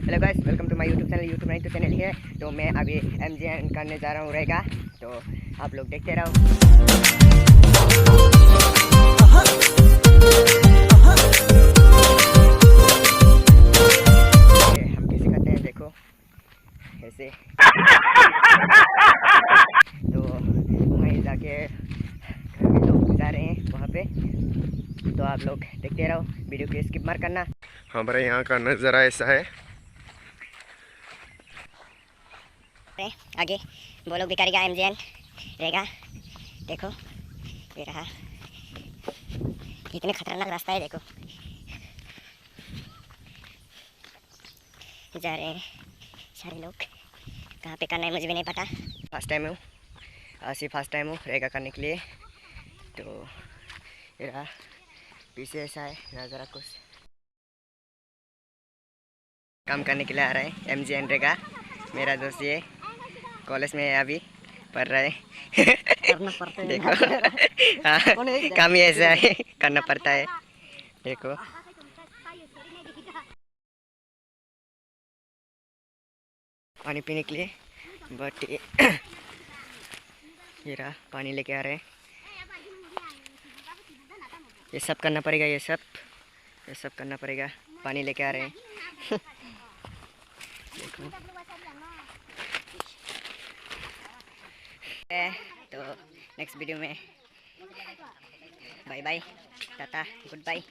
Hello guys, welcome to my YouTube channel. YouTube नहीं तो channel ही है। तो मैं अभी MGN करने जा रहा हूँ रहेगा, तो आप लोग देखते रहो। हम कैसे करते हैं देखो, ऐसे। तो वहीं जाके लोग जा रहे हैं वहाँ पे, तो आप लोग देखते रहो, वीडियो को स्किप मत करना। हमारे यहाँ का नज़ारा ऐसा है। आगे वो लोग भी करेगा, MGN रहेगा। देखो ये रहा, कितने खतरनाक रास्ता है देखो। जा रहे हैं सारे लोग, कहाँ पे करना है मुझे भी नहीं पता। फर्स्ट टाइम हूँ, ऐसी फर्स्ट टाइम हूँ रहेगा करने के लिए। तो ये रहा, पीछे ऐसा है नज़ारा। कुछ काम करने के लिए आ रहा है MGN रहेगा। मेरा दोस्त ये कॉलेज में है, अभी पढ़ रहा है। करना पड़ता है देखो। हाँ, काम ही ऐसा है, करना पड़ता है देखो। पानी पीने के लिए, बट ये रहा पानी लेके आ रहे हैं। ये सब करना पड़ेगा, ये सब करना पड़ेगा। पानी लेके आ रहे हैं। देखो तो नेक्स्ट वीडियो में bye bye, tata, good bye.